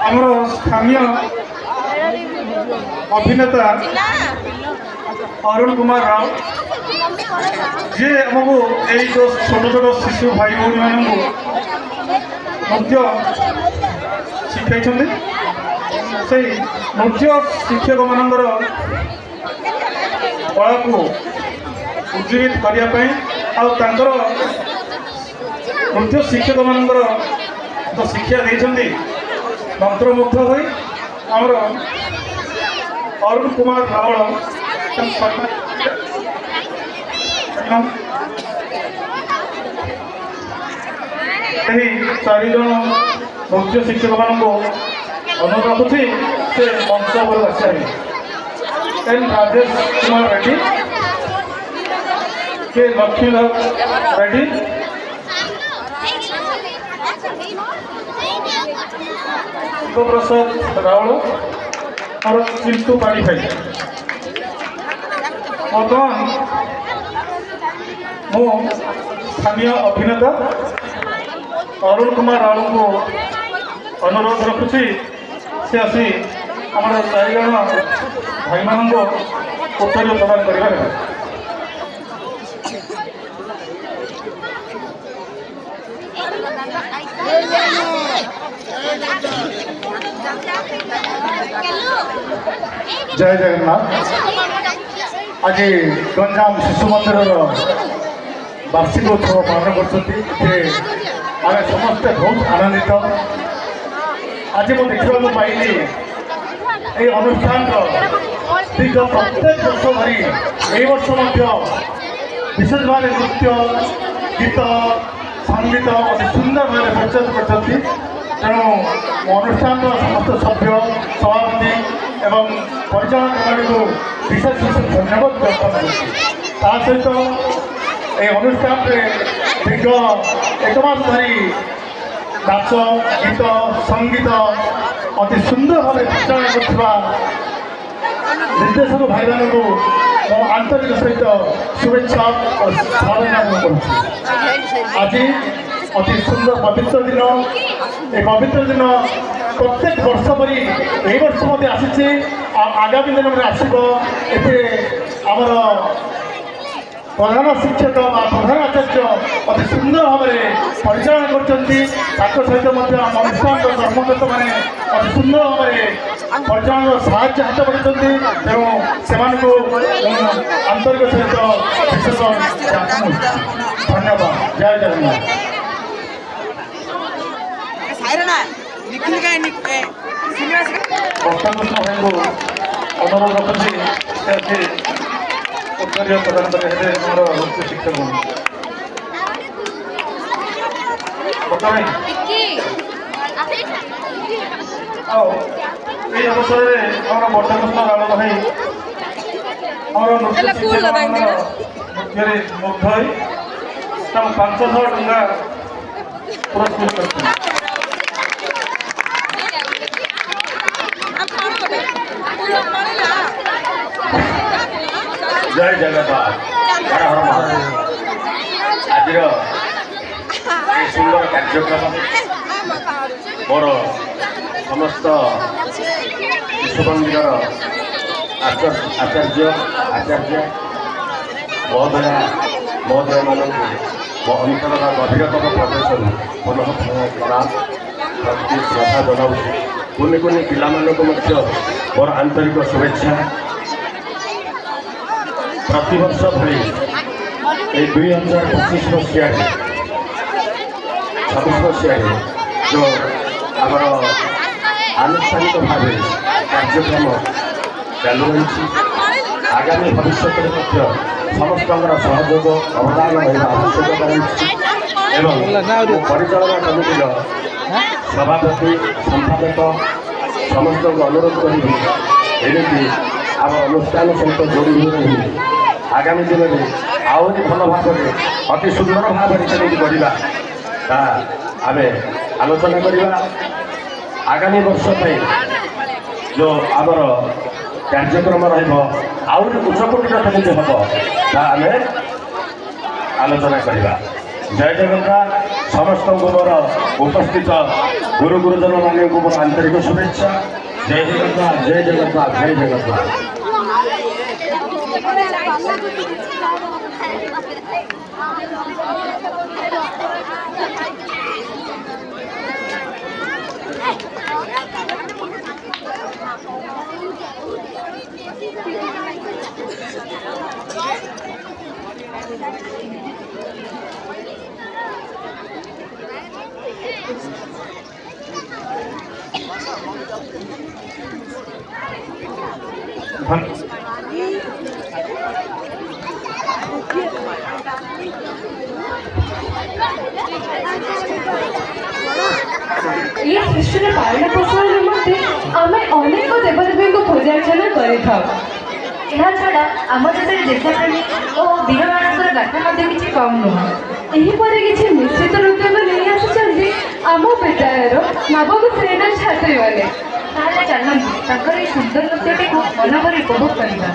ଆମର ସ୍ଥାନୀୟ ଅଭିନେତା ଅରୁଣ କୁମାର ରାଓ ଯେ ଆମକୁ ଏଇ ଯେଉଁ ଛୋଟ ଛୋଟ ଶିଶୁ ଭାଇ ଭଉଣୀମାନଙ୍କୁ ନୃତ୍ୟ ଶିଖାଇଛନ୍ତି। ସେଇ ନୃତ୍ୟ ଶିକ୍ଷକମାନଙ୍କର କଳାକୁ ଉଜ୍ଜୀବିତ କରିବା ପାଇଁ ଆଉ ତାଙ୍କର ନୃତ୍ୟ ଶିକ୍ଷକମାନଙ୍କର ତ ଶିକ୍ଷା ଦେଇଛନ୍ତି ମନ୍ତ୍ରମୁଗ୍ଧ ହୋଇ ଆମର ଅରୁଣ କୁମାର ରାଉଳ ଏହି 4 ଜଣ ନୃତ୍ୟ ଶିକ୍ଷକମାନଙ୍କୁ ଅନୁରୋଧ ରଖୁଛି ସେ ମଞ୍ଚ ଉପରକୁ ଆସିବେ। ଏନ୍ ରାଜେଶ କୁମାର ରେଡ୍ଡି, के लक्ष्मीधर रेड्डी, शिवप्रसाद रावल और चिंटू पाड़ी भाई। बर्तमान मु स्थानीय अभिनेता अरुण कुमार रावल को अनुरोध रखुची से आसी आम 4 जन भाई मान उत्तर प्रदान कर। जय जगन्नाथ। आज गंजाम शिशु मंदिर वार्षिक उत्सव पालन कर समस्ते बहुत आनंदित। आज मुझे देखा पाइली ये अनुष्ठान दीर्घ प्रत्येक वर्ष धरी यही वर्ष विशेष भाव नृत्य गीत संगीत अति सुंदर भाव प्रचार कर। तेणु अनुष्ठान समस्त सभ्य सभापति एवं परिचालन कमिटी को विशेष विशेष धन्यवाद ज्ञापन कर सहित ये अनुष्ठान दीर्घ 1 मास धरी नाच गीत संगीत अति सुंदर भाव परिचालन कर निर्देशक भाई मान को मो आंतरिक सहित शुभेच्छा और भावना कर। आज अति सुंदर पवित्र दिन ये पवित्र दिन प्रत्येक वर्ष परी यही वर्ष मध्य आसी आगामी दिन में आसब। एमर प्रधान शिक्षक प्रधान आचार्य अति सुंदर भाव परिचालन कर सहित अनुष्ठान कर्मकर्त मैंने अति सुंदर भाव परिचालन साहाय्य हाथ बढ़ी। तेणु से आंतरिक सहित विशेष धन्यवाद। जय जगन्नाथ। वर्षाकृष्ण भाई को अनुरोध रखुच्छी उत्तर प्रदान करेंगे नृत्य शिक्षक ये अवसर में वर्षाकृष्ण रावल भाई नृत्य नृत्य मुग्ध 500 टंका पुरस्कृत करते। जय जगन्नाथ। आज सुंदर कार्यक्रम मोर समस्त शिशु मंदिर आचार्य महोदय मान अंतर गभीरतम प्रदर्शन पुनः प्रणाम प्रति श्रद्धा जनाऊँ। कुनि कुनि पिला मोर आंतरिक शुभेच्छा। प्रतिवर्ष भली 2025 मसीह 26 मसीह जो आमर आनुष्ठानिक भाव कार्यक्रम चालू रही आगामी भविष्य में समस्त सहयोग अवदान रहा आवश्यकता रही परिचालना कमिटी सभापति संपादक समस्त अनुरोध करी आम अनुष्ठान सहित जोड़ी हुई रही आगामी दिन में आहरी भल भाव अति सुंदर भाव केमी करवा आम आलोचना करवा। आगामी वर्ष जो आमर कार्यक्रम रही उच्चकोटीर केमी हम आम आलोचना करवा। जय जगन्नाथ। ସମସ୍ତଙ୍କୁ ମୋର ଉପସ୍ଥିତ ଗୁରୁ ଗୁରୁଜନମାନଙ୍କୁ ମୋର ଆନ୍ତରିକ ଶୁଭେଚ୍ଛା। ଜୟ ଜଗନ୍ନାଥ, ଜୟ ଜଗନ୍ନାଥ, ଜୟ ଜଗନ୍ନାଥ। ये सृष्टिर पालन पोषण निमंते आमे अनेक देवदेवी को पूजा अर्चना करिथाउ। ଏହା ଛଡ଼ା ଆମ ଦେଶରେ ଦେଶପ୍ରେମୀ ଓ ବୀରମାନଙ୍କର ଗାଥା ମଧ୍ୟ କିଛି କମ୍ ନୁହଁ। ଏହିପରି କିଛି ନିଶ୍ଚିତ ନୃତ୍ୟକୁ ନେଇ ଆସୁଛନ୍ତି ଆମ ବିଦ୍ୟାଳୟର ନବମ ଶ୍ରେଣୀର ଛାତ୍ରୀମାନେ। ତାହେଲେ ଚାଲନ୍ତୁ ତାଙ୍କର ଏହି ସୁନ୍ଦର ନୃତ୍ୟଟିକୁ ମନଭରି ଉପଭୋଗ କରିବା।